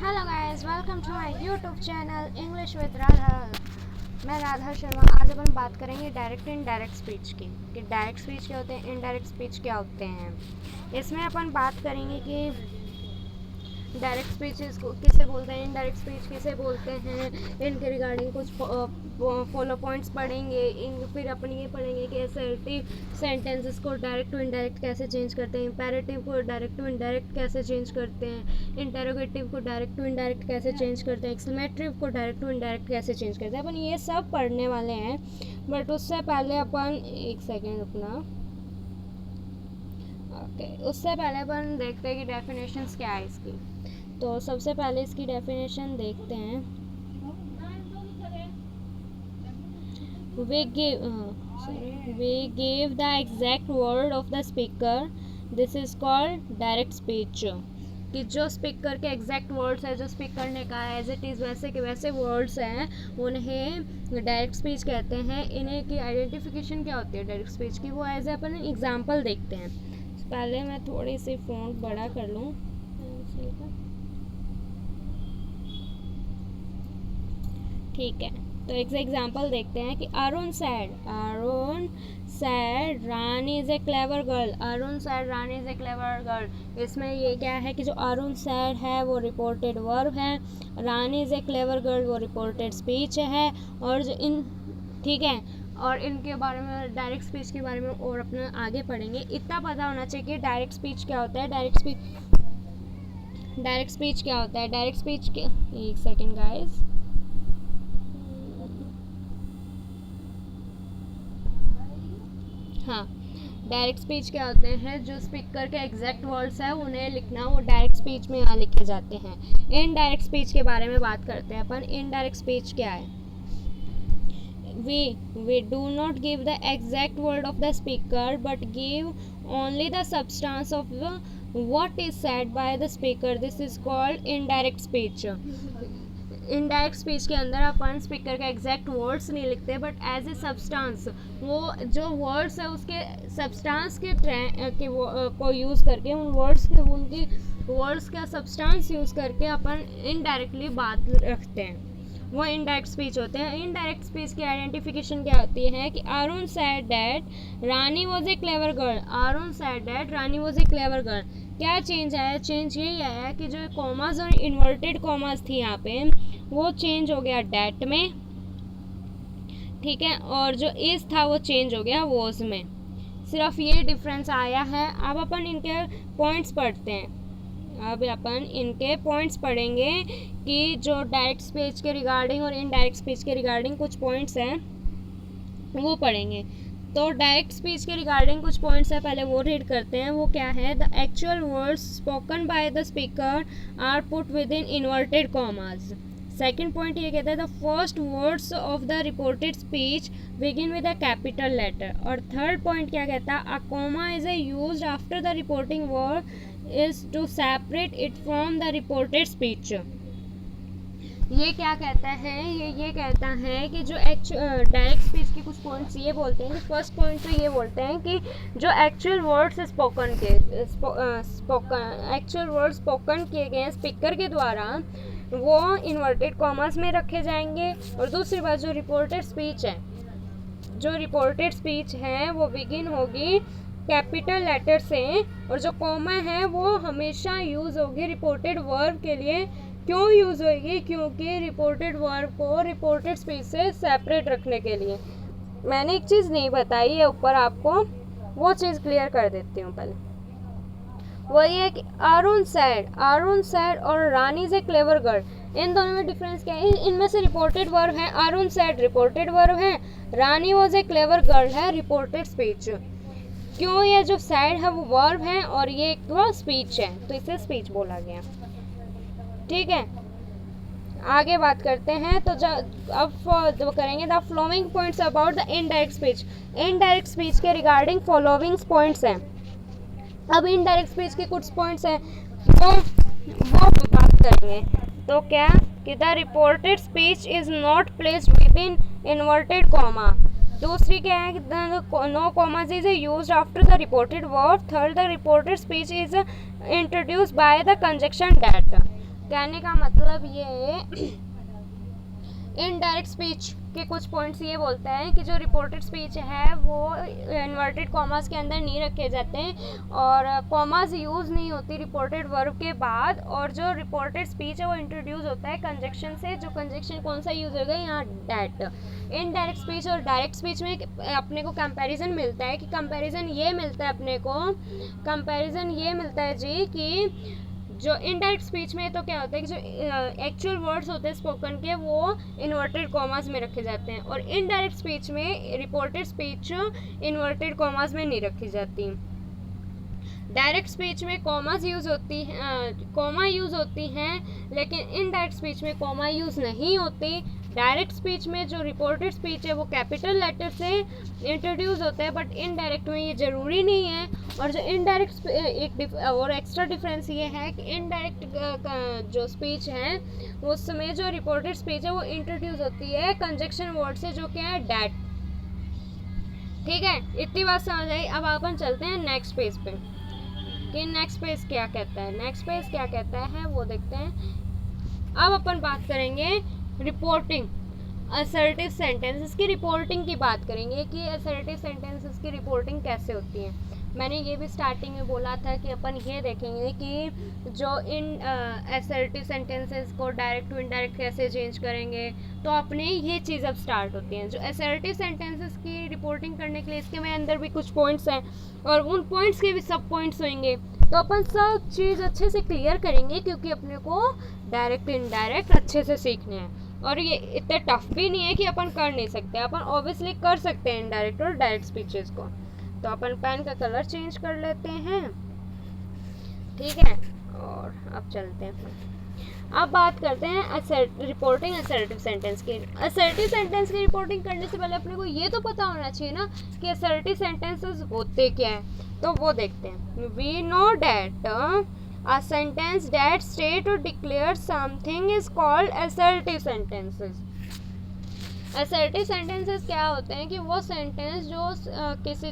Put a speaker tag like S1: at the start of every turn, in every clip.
S1: Hello guys, welcome to my YouTube channel English with Radha. मैं राधा शर्मा। आज अपन बात करेंगे डायरेक्ट इनडायरेक्ट स्पीच की, कि डायरेक्ट स्पीच क्या होते हैं, इनडायरेक्ट स्पीच क्या होते हैं। इसमें अपन बात करेंगे कि डायरेक्ट स्पीचेस को किसे बोलते हैं, इनडायरेक्ट स्पीच किसे बोलते हैं, इनके रिगार्डिंग कुछ फॉलो पॉइंट्स पढ़ेंगे। फिर अपन ये पढ़ेंगे कि असर्टिव सेंटेंसेस को डायरेक्ट टू इनडायरेक्ट कैसे चेंज करते हैं, इंपेरेटिव को डायरेक्ट टू इनडायरेक्ट कैसे चेंज करते हैं, इंटेरोगेटिव को डायरेक्ट टू इनडायरेक्ट कैसे चेंज करते हैं, एक्सक्लेमेटरी को डायरेक्ट टू इनडायरेक्ट कैसे चेंज करते हैं। अपन ये सब पढ़ने वाले हैं, बट उससे पहले अपन एक सेकेंड अपना उससे पहले अपन देखते हैं कि डेफिनेशंस क्या है इसकी। तो सबसे पहले इसकी डेफिनेशन देखते हैं। we give the exact word of the speaker, this is called direct speech। कि जो स्पीकर के एग्जैक्ट वर्ड्स है, जो स्पीकर ने कहा है एज इट इज़ वैसे के वैसे वर्ड्स हैं, उन्हें डायरेक्ट स्पीच कहते हैं। इन्हें की आइडेंटिफिकेशन क्या होती है डायरेक्ट स्पीच की, वो एज अपन एग्जांपल देखते हैं। पहले मैं थोड़ी सी फ़ॉन्ट बड़ा कर लूँ। ठीक है, तो एक एग्जांपल देखते हैं कि Arun sad Rani is a clever girl. Arun sad Rani is a clever girl. इसमें ये क्या है कि जो अरुण सैड है वो रिपोर्टेड वर्ब है, रानी इज़ ए क्लेवर गर्ल वो रिपोर्टेड स्पीच है। और जो ठीक है, और इनके बारे में डायरेक्ट स्पीच के बारे में और अपना आगे पढ़ेंगे। इतना पता होना चाहिए कि डायरेक्ट स्पीच क्या होता है। डायरेक्ट स्पीच क्या होता है। डायरेक्ट स्पीच के एक सेकेंड गाइस। हाँ, डायरेक्ट स्पीच क्या होते हैं, जो स्पीकर के एग्जैक्ट वर्ड्स हैं उन्हें लिखना, वो डायरेक्ट स्पीच में यहाँ लिखे जाते हैं। इनडायरेक्ट स्पीच के बारे में बात करते हैं अपन। इनडायरेक्ट स्पीच क्या है। we do not give the exact word of the speaker but give only the substance of what is said by the speaker, this is called indirect speech। Indirect speech के अंदर अपन speaker का exact words नहीं लिखते, but as a substance वो जो words है उसके substance को यूज़ करके, उन वर्ड्स के उनकी वर्ड्स का सब्सटेंस यूज़ करके अपन इनडायरेक्टली बात रखते हैं, वो इनडायरेक्ट स्पीच होते हैं। इनडायरेक्ट स्पीच की आइडेंटिफिकेशन क्या होती है कि Arun sad that Rani was a clever girl. Arun sad that Rani was a clever girl. क्या चेंज आया। चेंज यही आया कि जो कॉमास और इन्वर्टेड कॉमास थी यहाँ पे, वो चेंज हो गया डैट में, ठीक है, और जो इज था वो चेंज हो गया वॉज में। सिर्फ ये डिफरेंस आया है। अब अपन इनके पॉइंट्स पढ़ते हैं। अब अपन इनके पॉइंट्स पढ़ेंगे कि जो डायरेक्ट स्पीच के रिगार्डिंग और इनडायरेक्ट स्पीच के रिगार्डिंग कुछ पॉइंट्स हैं वो पढ़ेंगे। तो डायरेक्ट स्पीच के रिगार्डिंग कुछ पॉइंट्स है, पहले वो रीड करते हैं। वो क्या है। The actual words spoken by the speaker are put within inverted commas. Second point ये कहता है the first words of the reported speech begin with a capital letter. और थर्ड पॉइंट क्या कहता है, a comma is used after the reporting word is to separate it from the reported speech। ये क्या कहता है, ये कहता है कि जो डायरेक्ट स्पीच के कुछ पॉइंट्स ये बोलते हैं कि फर्स्ट पॉइंट तो ये बोलते हैं कि जो एक्चुअल वर्ड्स स्पोकन किए गए हैं स्पीकर के द्वारा, वो इन्वर्टेड कॉमास में रखे जाएंगे। और दूसरी बात, जो रिपोर्टेड स्पीच है वो बिगिन होगी कैपिटल लेटर से, और जो कॉमा है वो हमेशा यूज़ होगी रिपोर्टेड वर्ब के लिए। क्यों यूज़ होगी, क्योंकि रिपोर्टेड वर्ब को रिपोर्टेड स्पीच से सेपरेट रखने के लिए। मैंने एक चीज़ नहीं बताई है ऊपर आपको, वो चीज़ क्लियर कर देती हूँ पहले। वही है कि अरुण सैड और रानी इज ए क्लेवर गर्ल, इन दोनों में डिफरेंस क्या है। इनमें से रिपोर्टेड वर्ब है, अरुण सैड रिपोर्टेड वर्ब है, रानी वॉज ए क्लेवर गर्ल है रिपोर्टेड स्पीच। क्यों, ये जो सैड है वो वर्ब है और ये एक तो स्पीच है, तो इसे स्पीच बोला गया। ठीक है, आगे बात करते हैं। तो अब करेंगे the following points about the indirect speech. Indirect speech के रिगार्डिंग फॉलोइंग पॉइंट्स हैं। अब इनडायरेक्ट स्पीच के कुछ पॉइंट्स हैं वो बात करेंगे। तो क्या कि the reported speech is not placed within inverted comma. दूसरी क्या है, no commas is used after the reported verb. Third, the reported speech is introduced by the conjunction that. कहने का मतलब ये इनडायरेक्ट स्पीच के कुछ पॉइंट्स ये बोलते हैं कि जो रिपोर्टेड स्पीच है वो इन्वर्टेड कॉमास के अंदर नहीं रखे जाते हैं और कॉमास यूज़ नहीं होती रिपोर्टेड वर्ब के बाद, और जो रिपोर्टेड स्पीच है वो इंट्रोड्यूस होता है कंजक्शन से। जो कंजक्शन कौन सा यूज़ होगा यहाँ, डैट। इनडायरेक्ट स्पीच और डायरेक्ट स्पीच में अपने को कंपैरिजन मिलता है कि कंपैरिजन ये मिलता है अपने को, कंपैरिजन ये मिलता है जी कि जो इनडायरेक्ट स्पीच में तो क्या होता है कि जो एक्चुअल वर्ड्स होते हैं स्पोकन के वो इन्वर्टेड कॉमास में रखे जाते हैं, और इनडायरेक्ट स्पीच में रिपोर्टेड स्पीच इन्वर्टेड कॉमास में नहीं रखी जाती। डायरेक्ट स्पीच में कॉमास यूज़ होती है, कॉमा यूज़ होती हैं, लेकिन इनडायरेक्ट स्पीच में कॉमा यूज़ नहीं होती। डायरेक्ट स्पीच में जो रिपोर्टेड स्पीच है वो कैपिटल लेटर से इंट्रोड्यूस होता है, बट इनडायरेक्ट में ये ज़रूरी नहीं है। और जो इनडायरेक्ट एक और एक्स्ट्रा डिफरेंस ये है कि इनडायरेक्ट जो स्पीच है उसमें जो रिपोर्टेड स्पीच है वो इंट्रोड्यूस होती है कंजक्शन वर्ड से, जो क्या है, डैट। ठीक है, इतनी बात समझ आई। अब अपन चलते हैं नेक्स्ट पेज पे कि नेक्स्ट पेज क्या कहता है। नेक्स्ट पेज क्या कहता है वो देखते हैं। अब अपन बात करेंगे रिपोर्टिंग असर्टिव सेंटेंसेस की, रिपोर्टिंग की बात करेंगे कि असर्टिव सेंटेंसेस की रिपोर्टिंग कैसे होती है। मैंने ये भी स्टार्टिंग में बोला था कि अपन ये देखेंगे कि जो इन असर्टिव सेंटेंसेस को डायरेक्ट टू इनडायरेक्ट कैसे चेंज करेंगे, तो अपने ये चीज़ अब स्टार्ट होती हैं। जो असर्टिव सेंटेंसेस की रिपोर्टिंग करने के लिए इसके में अंदर भी कुछ पॉइंट्स हैं और उन पॉइंट्स के भी सब पॉइंट्स होंगे, तो अपन सब चीज़ अच्छे से क्लियर करेंगे क्योंकि अपने को डायरेक्ट इनडायरेक्ट अच्छे से सीखने हैं। और ये इतने टफ भी नहीं है कि अपन कर नहीं सकते, अपन ऑब्वियसली कर सकते हैं इनडायरेक्ट और डायरेक्ट स्पीचेस को। तो अपन पेन का कलर चेंज कर लेते हैं, ठीक है, और अब चलते हैं। अब बात करते हैं रिपोर्टिंग असर्टिव सेंटेंस की। असर्टिव सेंटेंस की रिपोर्टिंग करने से पहले अपने को ये तो पता होना चाहिए ना कि असर्टिव सेंटेंसेस होते क्या है, तो वो देखते हैं। We know that a sentence that state or declares something is called assertive sentences. assertive sentences क्या होते हैं कि वो सेंटेंस जो किसी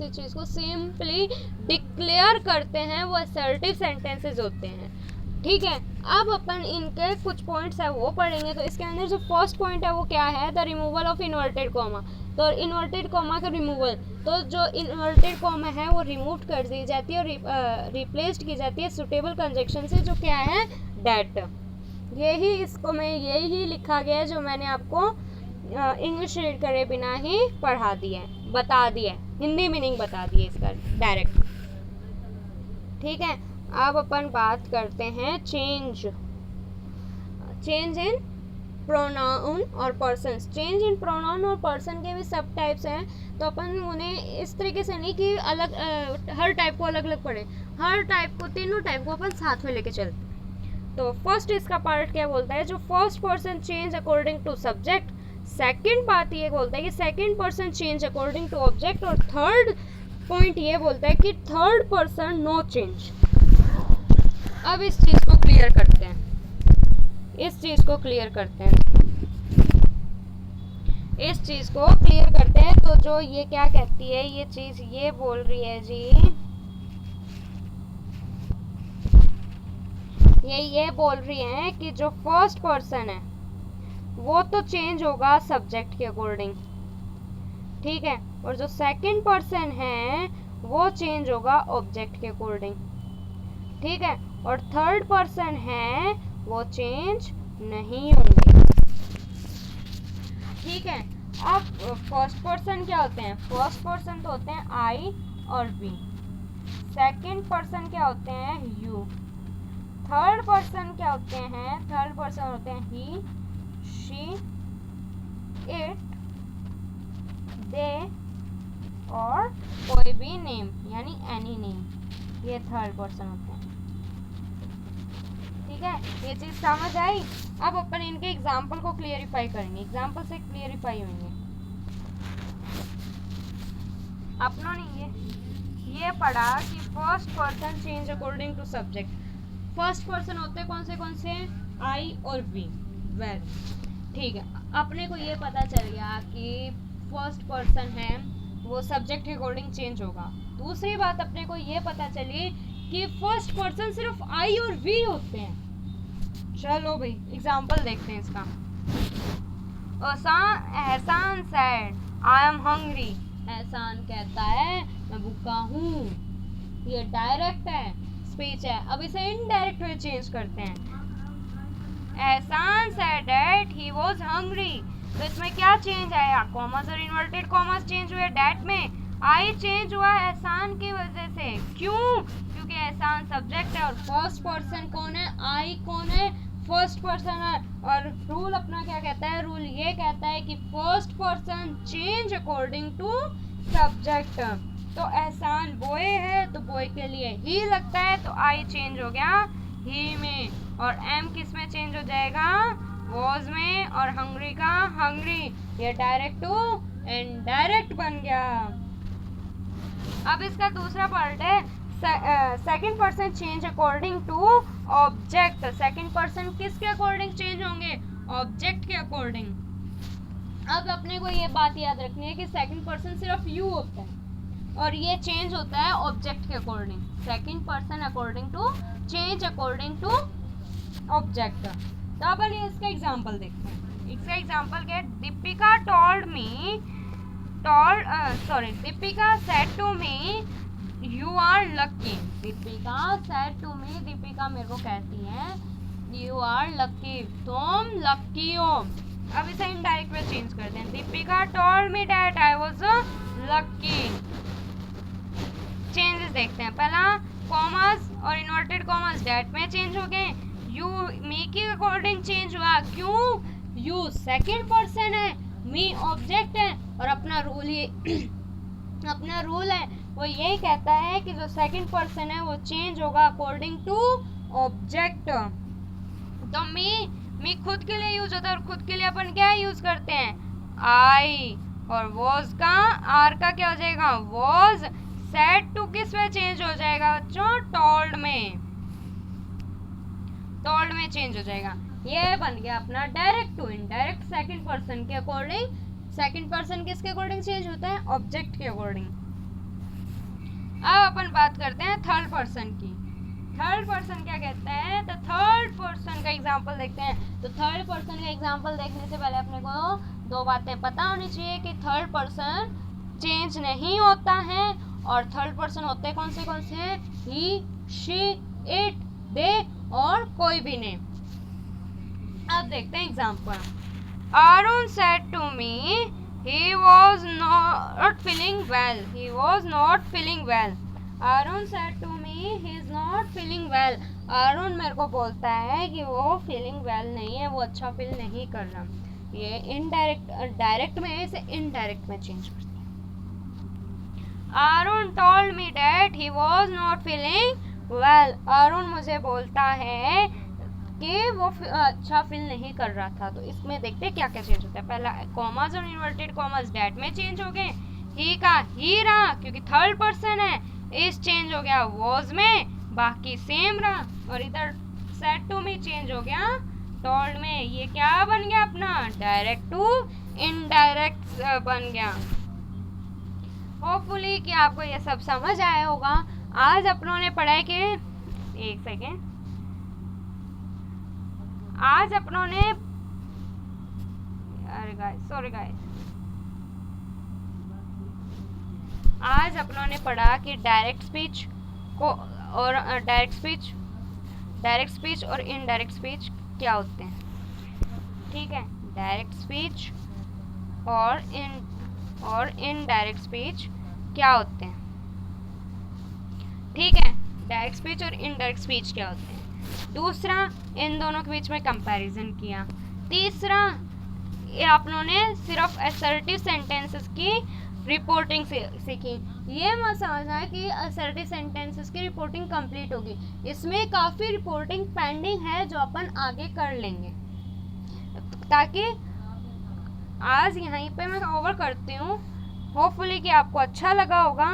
S1: चीज़ को सिंपली डिक्लेयर करते हैं वो assertive sentences होते हैं। ठीक है, अब अपन इनके कुछ पॉइंट्स है वो पढ़ेंगे। तो इसके अंदर जो फर्स्ट पॉइंट है वो क्या है, the removal of inverted comma. तो इन्वर्टेड कॉमा का रिमूवल, तो जो इन्वर्टेड कॉमा है वो रिमूव कर दी जाती है और रिप्लेस्ड की जाती है सुटेबल कंजक्शन से, जो क्या है, डैट। यही इसको में यही लिखा गया है जो मैंने आपको इंग्लिश रीड करे बिना ही पढ़ा दिया है, बता दिया है, हिंदी मीनिंग बता दी है इसका डायरेक्ट। ठीक है, अब अपन बात करते हैं चेंज इन प्रोनाउन और पर्सन्स। चेंज इन प्रोनाउन और पर्सन के भी सब टाइप्स हैं, तो अपन उन्हें इस तरीके से नहीं कि अलग हर टाइप को अलग अलग पढ़े, हर टाइप को, तीनों टाइप को अपन साथ में लेके चलते। तो फर्स्ट इसका पार्ट क्या बोलता है, जो first person change according to subject. Second बात ये बोलता है कि second person change according to object. और थर्ड पॉइंट ये बोलता है कि थर्ड पर्सन नो चेंज। अब इस चीज़ को क्लियर करते हैं, तो जो ये क्या कहती है, ये चीज़ ये बोल रही है जी, ये बोल रही है कि जो फर्स्ट पर्सन है वो तो चेंज होगा सब्जेक्ट के अकॉर्डिंग, ठीक है, और जो सेकंड पर्सन है वो चेंज होगा ऑब्जेक्ट के अकॉर्डिंग, ठीक है, और थर्ड पर्सन है वो चेंज नहीं होंगे। ठीक है, अब फर्स्ट पर्सन क्या होते हैं, फर्स्ट पर्सन तो होते हैं आई और वी। सेकंड पर्सन क्या होते हैं, यू। थर्ड पर्सन क्या होते हैं, थर्ड पर्सन होते हैं ही, शी, इट, दे और कोई भी नेम यानी एनी नेम, ये थर्ड पर्सन होते हैं। ठीक है, ये चीज़ समझ आई। अब अपन इनके एग्जाम्पल को क्लियरिफाई करेंगे, एग्जाम्पल से क्लियरिफाई होंगे। अपनों ने ये पढ़ा कि first person change according to subject. First person होते कौन से, आई और वी। वेल, ठीक है, अपने को ये पता चल गया कि फर्स्ट पर्सन है वो सब्जेक्ट के अकॉर्डिंग चेंज होगा। दूसरी बात अपने को ये पता चली कि फर्स्ट पर्सन सिर्फ आई और वी होते हैं, चलो भाई एग्जाम्पल देखते हैं इसका। एहसान सेड आई एम हंग्री। एहसान कहता है मैं भूखा हूँ। ये डायरेक्ट है, स्पीच है। अब इसे इनडायरेक्ट में चेंज करते हैं। एहसान said that he was hungry. तो इसमें क्या चेंज आया? कॉमर्स और इन्वर्टेड कॉमर्स चेंज हुए। डैट में आई चेंज हुआ एहसान की वजह से। क्यों? क्योंकि एहसान सब्जेक्ट है और फर्स्ट पर्सन कौन है? आई कौन है? फर्स्ट पर्सन है। और रूल अपना क्या कहता है? रूल ये कहता है कि first person change according to subject. तो एहसान बॉय है तो बॉय के लिए ही लगता है, तो आई चेंज हो गया ही में। और एम किस में चेंज हो जाएगा? वॉज में। और हंग्री का हंग्री। ये डायरेक्ट टू इनडायरेक्ट बन गया। अब इसका दूसरा पार्ट है second person change according to object. Second person किसके अकॉर्डिंग चेंज होंगे? ऑब्जेक्ट के अकॉर्डिंग। अब अपने को ये बात याद रखनी है कि सेकंड पर्सन सिर्फ यू होता है और ये चेंज होता है ऑब्जेक्ट के according. Second person according to change according to object. तो अपन इसका एग्जांपल देखते हैं। इसका एग्जांपल क्या है? Deepika Deepika said to me you are lucky. Deepika said to me, Deepika मेरे को कहती है यू आर लकी, तुम लकी हो। अब इसे इनडायरेक्ट में चेंज करते हैं। Deepika told me that I was lucky. Changes देखते हैं। पहला कॉमर्स और इन्वर्टेड कॉमर्स डैट में चेंज हो गए। यू मी के अकॉर्डिंग चेंज हुआ। क्यों? यू सेकंड पर्सन है, मी ऑब्जेक्ट है और अपना रूल है वो यही कहता है कि जो सेकंड पर्सन है वो चेंज होगा अकॉर्डिंग टू ऑब्जेक्ट। तो मी खुद के लिए यूज होता है और खुद के लिए अपन क्या यूज करते हैं? आई। और वॉज का आर का क्या हो जाएगा? वॉज। सेड टू किस में चेंज हो जाएगा बच्चों? टोल्ड में। टोल्ड में चेंज हो जाएगा। ये बन गया अपना direct to indirect second person के अकॉर्डिंग। सेकंड पर्सन किसके अकॉर्डिंग चेंज होता है? ऑब्जेक्ट के अकॉर्डिंग। अब अपन बात करते हैं थर्ड पर्सन की। थर्ड पर्सन क्या कहता है? तो थर्ड पर्सन का एग्जांपल देखते हैं। तो थर्ड पर्सन का एग्जांपल देखने से पहले अपने को दो बातें पता होनी चाहिए कि थर्ड पर्सन चेंज नहीं होता है और थर्ड पर्सन होते कौन से? ही, शी, इट, दे और कोई भी नहीं। अब देखते हैं example. Arun said to me he was not feeling well. He was not feeling well. Arun said to me he is not feeling well. Arun मेरे को बोलता है कि वो feeling well नहीं है, वो अच्छा फील नहीं कर रहा। ये इनडायरेक्ट, डायरेक्ट में है, इसे इनडायरेक्ट में चेंज करते हैं। Arun told me that he was not feeling well. Arun मुझे बोलता है कि वो अच्छा फील नहीं कर रहा था। तो इसमें देखते हैं क्या क्या चेंज होता है। पहला कॉमर्स और इन्वर्टेड कॉमर्स डैट में चेंज हो गए। ही का ही रहा क्योंकि थर्ड पर्सन है। इस चेंज हो गया वॉज में, बाकी सेम रहा। और इधर सेड टू मी चेंज हो गया टोल्ड में। ये क्या बन गया अपना? डायरेक्ट टू इनडायरेक्ट बन गया। होपफुली कि आपको ये सब समझ आया होगा। आज अपनों ने पढ़ा है कि एक सेकेंड, आज अपनों ने आज अपनों ने पढ़ा कि डायरेक्ट स्पीच और इनडायरेक्ट स्पीच क्या होते हैं। ठीक है, डायरेक्ट स्पीच और इनडायरेक्ट स्पीच क्या होते हैं। ठीक है, डायरेक्ट स्पीच और इनडायरेक्ट स्पीच क्या होते हैं। दूसरा, इन दोनों के बीच में कंपैरिजन किया। तीसरा, आपनों ने सिर्फ असर्टिव सेंटेंसेस की रिपोर्टिंग सीखी। ये मत समझना कि असर्टिव सेंटेंसेस की रिपोर्टिंग कंप्लीट होगी, इसमें काफ़ी रिपोर्टिंग पेंडिंग है जो अपन आगे कर लेंगे। ताकि आज यहीं पे मैं ओवर करती हूँ। होपफुली कि आपको अच्छा लगा होगा।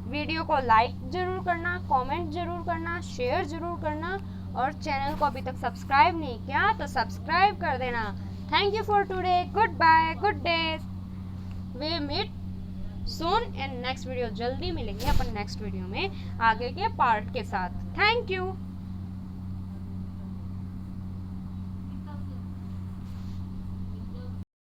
S1: वीडियो को लाइक ज़रूर करना, कमेंट ज़रूर करना, शेयर ज़रूर करना और चैनल को अभी तक सब्सक्राइब नहीं किया तो सब्सक्राइब कर देना। Thank you for today. Goodbye, good day. We meet soon in next video. जल्दी मिलेंगे अपन नेक्स्ट वीडियो में आगे के पार्ट के साथ। Thank you.